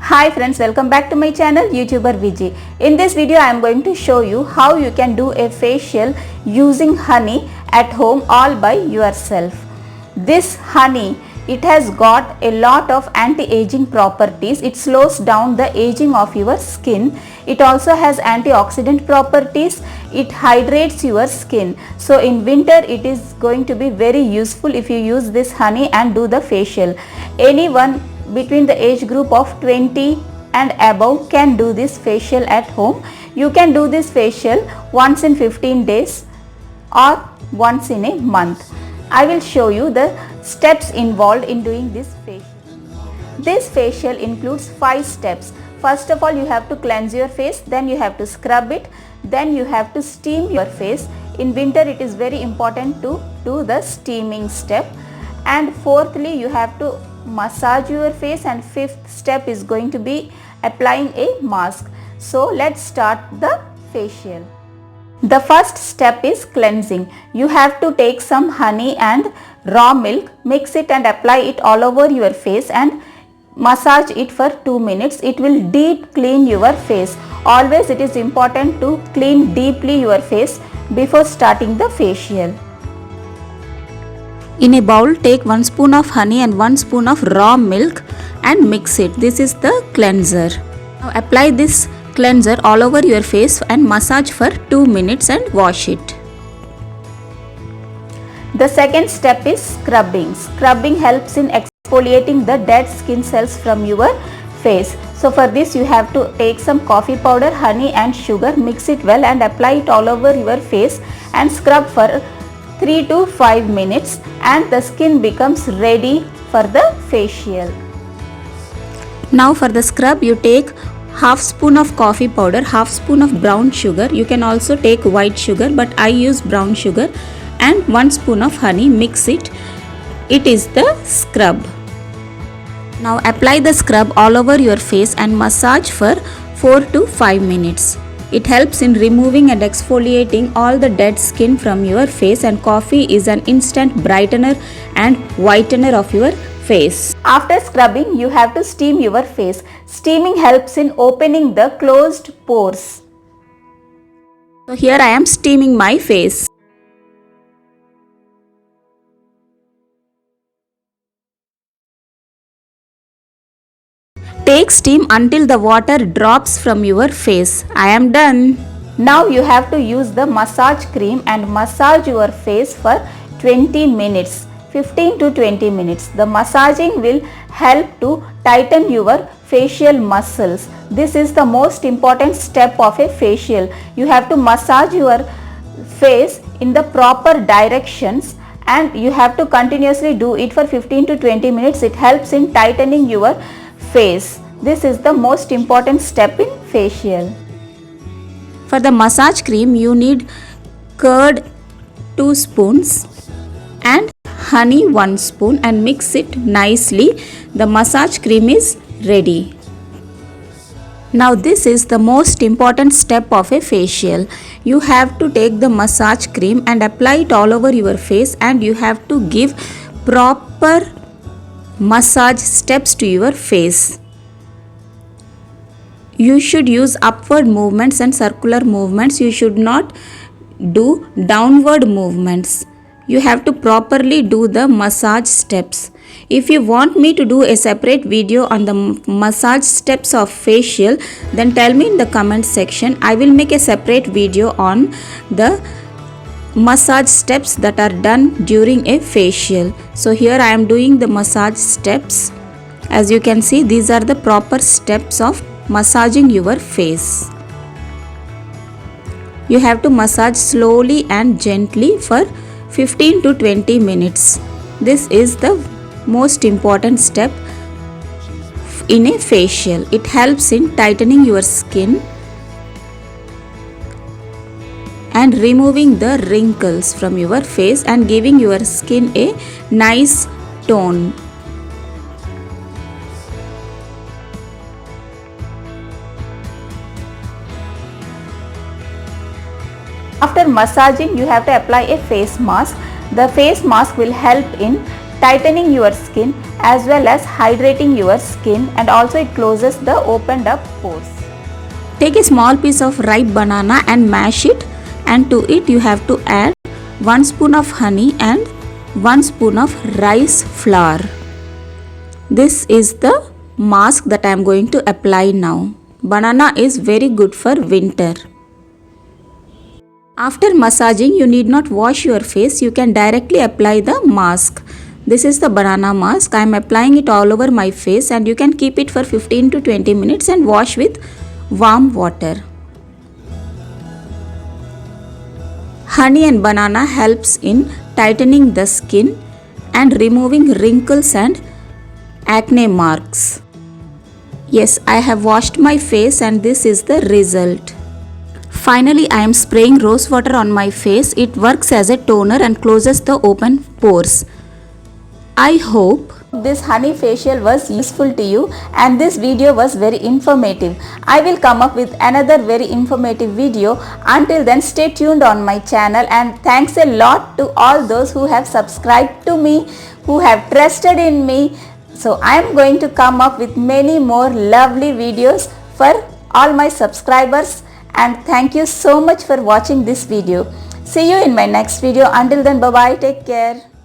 Hi friends, welcome back to my channel youtuberviji. In this video I am going to show you how you can do a facial using honey at home all by yourself. This honey, it has got a lot of anti-aging properties. It slows down the aging of your skin. It also has antioxidant properties. It hydrates your skin. So in winter it is going to be very useful if you use this honey and do the facial. Anyone between the age group of 20 and above can do this facial at home. You can do this facial once in 15 days or once in a month. I will show you the steps involved in doing this facial. This facial includes 5 steps. First of all, you have to cleanse your face, then you have to scrub it, then you have to steam your face. In winter it is very important to do the steaming step, and fourthly you have to massage your face, and fifth step is going to be applying a mask. So let's start the facial. The first step is cleansing. You have to take some honey and raw milk, mix it and apply it all over your face and massage it for 2 minutes. It will deep clean your face. Always it is important to clean deeply your face before starting the facial. In a bowl, take 1 spoon of honey and 1 spoon of raw milk and mix it. This is the cleanser. Now apply this cleanser all over your face and massage for 2 minutes and wash it. The second step is scrubbing. Scrubbing helps in exfoliating the dead skin cells from your face. So for this you have to take some coffee powder, honey and sugar, mix it well and apply it all over your face and scrub for 3 to 5 minutes and the skin becomes ready for the facial. Now for the scrub, you take half spoon of coffee powder, half spoon of brown sugar. You can also take white sugar, but I use brown sugar, and 1 spoon of honey. Mix it. It is the scrub. Now apply the scrub all over your face and massage for 4 to 5 minutes. It helps in removing and exfoliating all the dead skin from your face, and coffee is an instant brightener and whitener of your face. After scrubbing, you have to steam your face. Steaming helps in opening the closed pores. So here I am steaming my face. Take steam until the water drops from your face. I am done. Now you have to use the massage cream and massage your face for 20 minutes. 15 to 20 minutes. The massaging will help to tighten your facial muscles. This is the most important step of a facial. You have to massage your face in the proper directions and you have to continuously do it for 15 to 20 minutes. It helps in tightening your face. This is the most important step in facial. For the massage cream, you need curd 2 spoons and honey 1 spoon and mix it nicely. The massage cream is ready. Now this is the most important step of a facial. You have to take the massage cream and apply it all over your face, and you have to give proper massage steps to your face. You should use upward movements and circular movements. You should not do downward movements. You have to properly do the massage steps. If you want me to do a separate video on the massage steps of facial, then tell me in the comment section. I will make a separate video on the massage steps that are done during a facial. So here I am doing the massage steps. As you can see, these are the proper steps of massaging your face. You have to massage slowly and gently for 15 to 20 minutes. This is the most important step in a facial. It helps in tightening your skin and removing the wrinkles from your face and giving your skin a nice tone. After massaging, you have to apply a face mask. The face mask will help in tightening your skin as well as hydrating your skin, and also it closes the opened up pores. Take a small piece of ripe banana and mash it, and to it you have to add 1 spoon of honey and 1 spoon of rice flour. This is the mask that I am going to apply now. Banana is very good for winter. After massaging, you need not wash your face. You can directly apply the mask. This is the banana mask. I am applying it all over my face, and you can keep it for 15 to 20 minutes and wash with warm water. Honey and banana helps in tightening the skin and removing wrinkles and acne marks. Yes, I have washed my face and this is the result. Finally, I am spraying rose water on my face. It works as a toner and closes the open pores. I hope this honey facial was useful to you and this video was very informative. I will come up with another very informative video. Until then, stay tuned on my channel, and thanks a lot to all those who have subscribed to me, who have trusted in me. So I am going to come up with many more lovely videos for all my subscribers, and thank you so much for watching this video. See you in my next video. Until then, bye bye, take care.